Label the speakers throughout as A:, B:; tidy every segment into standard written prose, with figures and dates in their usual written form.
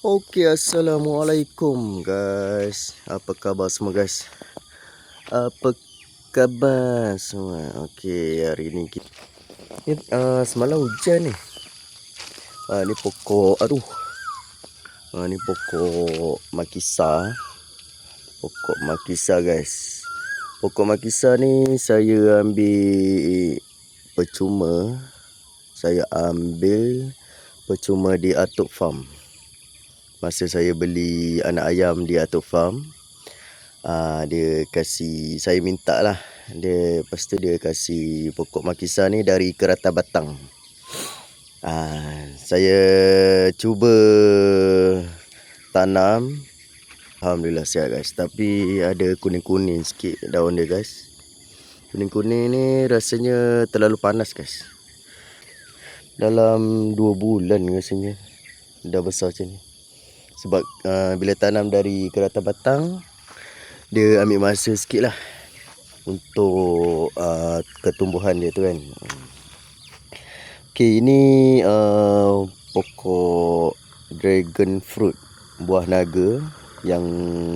A: Okey, Assalamualaikum guys. Apa khabar semua guys? Apa khabar semua? Okey, hari ni kita semalam hujan ni. Ni pokok, aduh. Ni pokok makisa. Pokok makisa guys. Pokok makisa ni saya ambil percuma. Saya ambil percuma di Atuk Farm. Masa saya beli anak ayam di Atuk Farm, dia kasih, saya minta lah. Lepas tu dia kasih pokok makisa ni dari Kerata Batang. Saya cuba tanam. Alhamdulillah sihat guys. Tapi ada kuning-kuning sikit daun dia guys. Kuning-kuning ni rasanya terlalu panas guys. Dalam 2 bulan rasanya dah besar macam ni. Sebab bila tanam dari Kerata Batang, dia ambil masa sikit lah untuk ketumbuhan dia tu kan. Okay, ini pokok dragon fruit, buah naga yang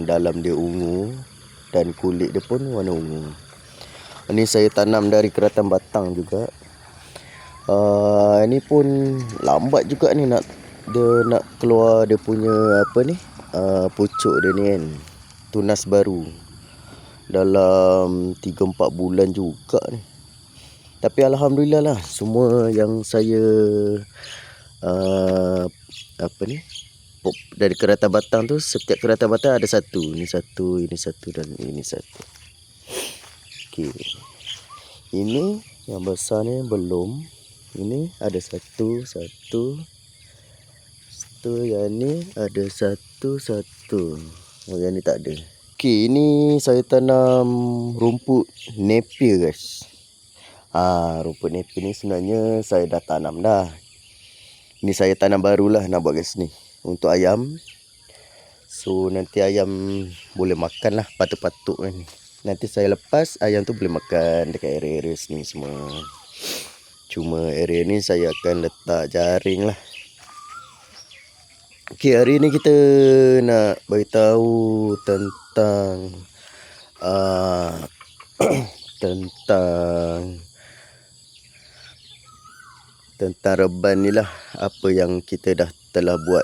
A: dalam dia ungu dan kulit dia pun warna ungu. Ini saya tanam dari Kerata Batang juga. Ini pun lambat juga ni nak keluar dia punya pucuk dia ni kan, tunas baru. Dalam 3-4 bulan juga ni. Tapi Alhamdulillah lah, semua yang saya dari Kerata Batang tu, setiap Kerata Batang ada satu. Ini satu, ini satu dan ini satu. Okay. Ini yang besar ni belum. Ini ada satu. Yang ni ada satu. Yang ni tak ada. Okey, ini saya tanam rumput napier guys. Rumput napier ni sebenarnya saya dah tanam dah. Ini saya tanam barulah nak buat kat sini untuk ayam. So nanti ayam boleh makan lah, patuk-patuk kan. Nanti saya lepas, ayam tu boleh makan dekat area-area sini semua. Cuma area ni saya akan letak jaring lah. Okey, hari ni kita nak beritahu tentang tentang reban ni lah. Apa yang kita telah buat.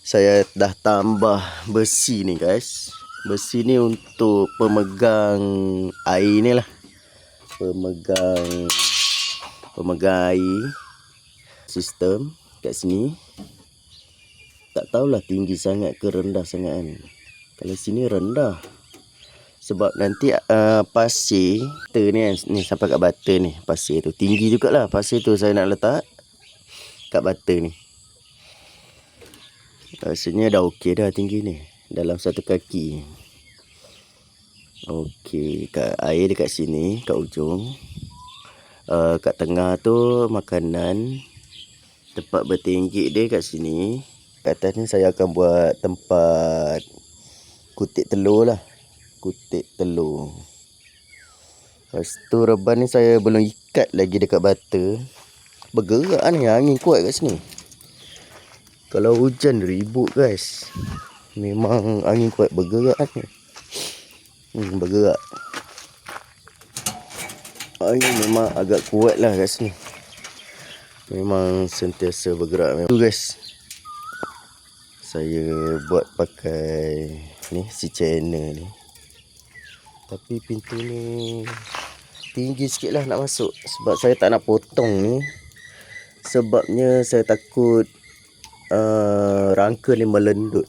A: Saya dah tambah besi ni guys. Besi ni untuk pemegang air ni lah. Pemegang air sistem kat sini. Tak tahulah tinggi sangat ke rendah sangat kan. Kalau sini rendah. Sebab nanti pasir ni kan, ni sampai kat bata ni. Pasir tu tinggi jugalah. Pasir tu saya nak letak kat bata ni. Rasanya dah okey dah tinggi ni. Dalam 1 kaki. Okey, air dekat sini, kat ujung. Kat tengah tu makanan. Tempat bertinggi dia kat sini. Kat atas ni saya akan buat tempat kutik telur lah. Kutik telur. Lepas tu reban ni saya belum ikat lagi dekat bata. Bergerak ni, angin kuat kat sini. Kalau hujan ribut guys. Memang angin kuat, bergerak ni. Bergerak. Angin memang agak kuat lah kat sini. Memang sentiasa bergerak tu guys. Saya buat pakai ni, si channel ni. Tapi pintu ni tinggi sikit lah nak masuk. Sebab saya tak nak potong ni. Sebabnya saya takut rangka ni melendut.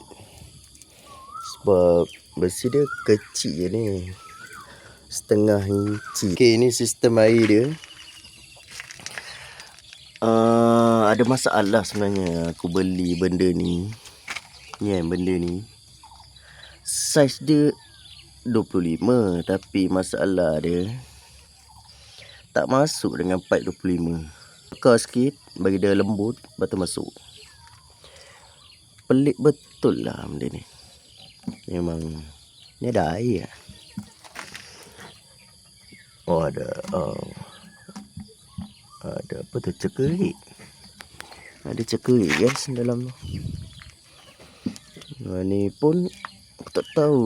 A: Sebab besi dia kecil je ni, 0,5 inci. Okay, ini sistem air dia. Ada masalah sebenarnya. Aku beli benda ni. Ni kan benda ni. Saiz dia 25. Tapi masalah dia tak masuk dengan pipe 25. Bakar sikit, bagi dia lembut, lepas tu masuk. Pelik betul lah benda ni. Memang ni ada air lah. Ada apa tu, cekerik. Ada cekerik guys dalam tu. Ni pun aku tak tahu.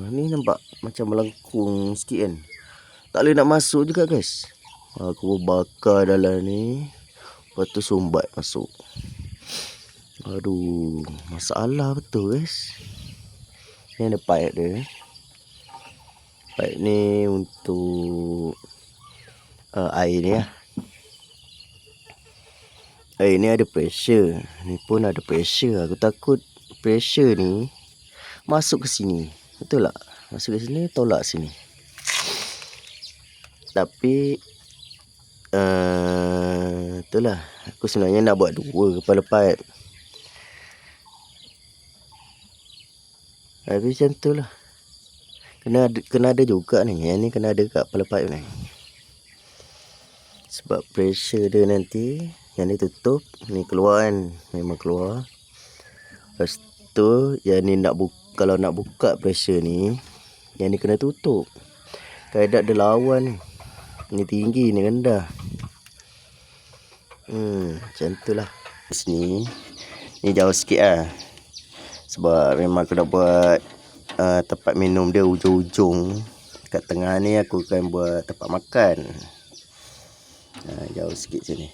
A: Ni nampak macam melengkung sikit kan. Tak boleh nak masuk juga guys. Aku bakar dalam ni. Lepas tu sumbat masuk. Aduh, masalah betul guys. Ni ada pipe dia. Pipe ni untuk air ni lah. Air ni ada pressure. Ni pun ada pressure. Aku takut pressure ni masuk ke sini. Betul tak? Masuk ke sini, tolak sini. Tapi itulah. Aku sebenarnya nak buat 2 kepala pipe. Tapi macam tu lah. Kena ada juga ni. Yang ni kena ada kat kepala pipe ni. Sebab pressure dia nanti, yang ni tutup, ni keluar kan. Memang keluar. Lepas tu yang ni kalau nak buka pressure ni, yang ni kena tutup. Kaedah dia lawan ni. Ni tinggi, ni rendah. Macam tu lah. Sini ni jauh sikit lah. Sebab memang aku nak buat tempat minum dia ujung-ujung. Kat tengah ni aku akan buat tempat makan. Jauh sikit sini.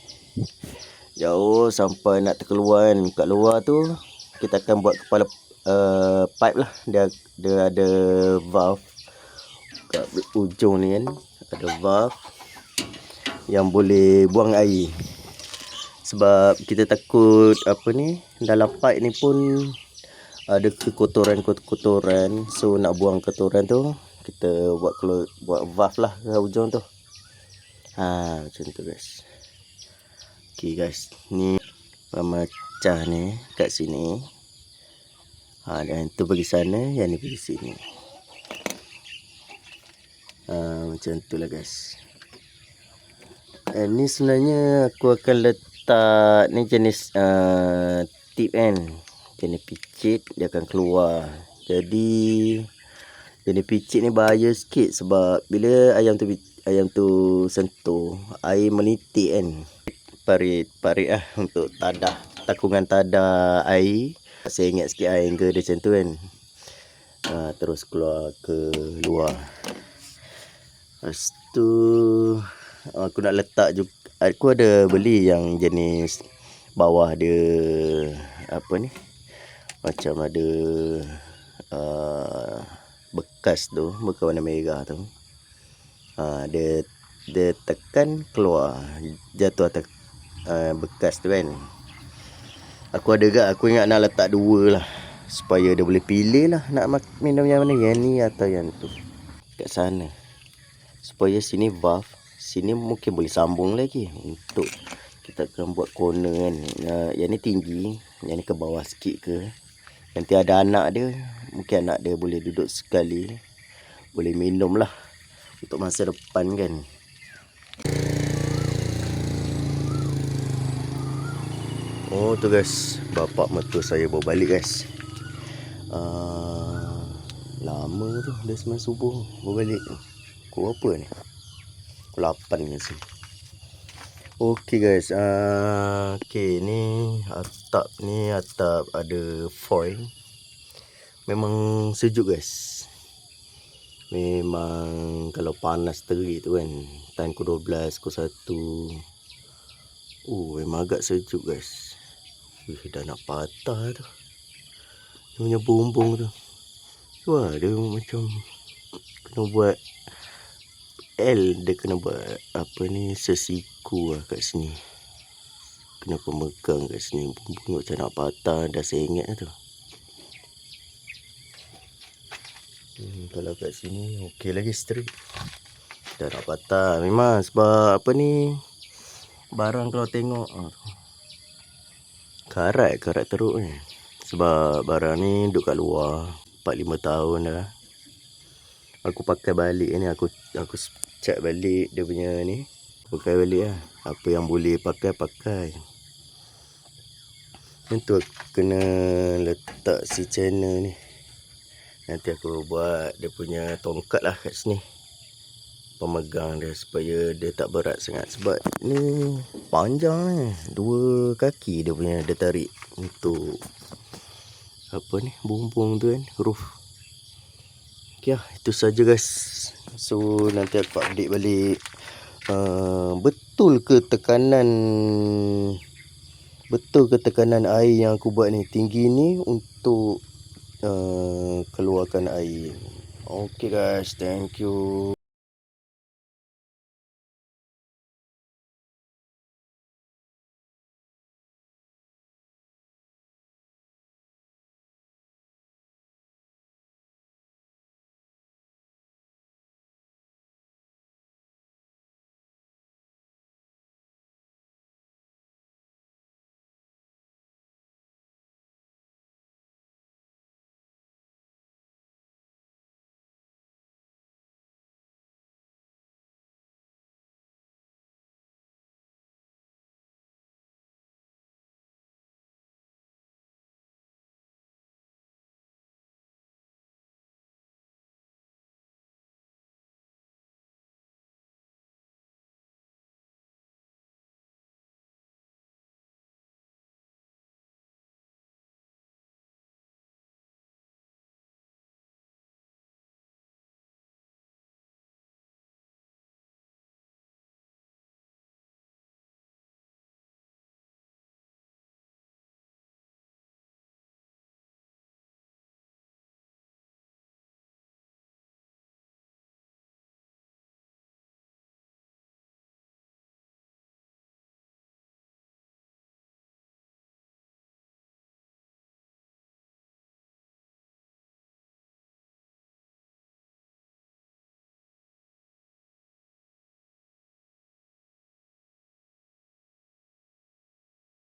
A: Jauh sampai nak terkeluar kan. Kat luar tu kita akan buat kepala pipe lah. Dia ada valve kat ujung ni kan. Ada valve yang boleh buang air. Sebab kita takut dalam pipe ni pun ada kotoran-kotoran. So nak buang kotoran tu, kita buat valve lah ke ujung tu. Macam tu guys. Okay guys, ni pemecah ni kat sini. Dan tu pergi sana, yang ni pergi sini. Macam tu lah guys. Ni sebenarnya aku akan letak ni jenis tip kan. Jenis picit dia akan keluar. Jadi jenis picit ni bahaya sikit. Sebab bila ayam tu sentuh, air menitik kan. Parit lah untuk takungan tadah air. Saya ingat sikit angle dia macam tu kan. Terus keluar ke luar. Lepas tu aku nak letak juga. Aku ada beli yang jenis bawah dia macam ada bekas tu, bekas warna merah tu. Dia tekan keluar, jatuh atas bekas tu kan. Aku ingat nak letak 2 lah, supaya dia boleh pilih lah nak minum yang mana, yang ni atau yang tu. Kat sana, supaya sini valve, sini mungkin boleh sambung lagi. Untuk kita akan buat corner kan. Yang ni tinggi, yang ni ke bawah sikit ke. Nanti ada anak dia, mungkin anak dia boleh duduk sekali, boleh minum lah untuk masa depan kan. Oh tu guys, bapak mertua saya bawa balik guys. Lama tu, dah 9 subuh bawa balik. Pukul apa ni? Pukul 8 ke sini. Okay guys, okay, ni atap ada foil. Memang sejuk guys. Memang kalau panas terik tu kan, time pukul 12, pukul 1. Memang agak sejuk guys. Dah nak patah tu. Dia punya bumbung tu. Wah, dia macam kena buat dia kena buat sesiku lah kat sini. Kena pemegang kat sini. Bumbung macam nak patah. Dah saya ingat tu. Kalau kat sini okey lagi, straight. Dah nak patah. Memang sebab barang kalau tengok karat teruk ni. Sebab barang ni duduk kat luar 4-5 tahun dah. Aku pakai balik ni. Aku check balik dia punya ni. Pakai balik lah. Apa yang boleh pakai. Itu kena letak si channel ni. Nanti aku buat dia punya tongkat lah kat sini, pemegang dia, supaya dia tak berat sangat. Sebab ni panjang ni, 2 kaki dia punya, dia tarik untuk apa ni, bumbung tu kan, roof. Okay lah, itu saja guys. So nanti aku update balik. Betul ke tekanan air yang aku buat ni tinggi ni untuk keluarkan air. Okay guys, thank you.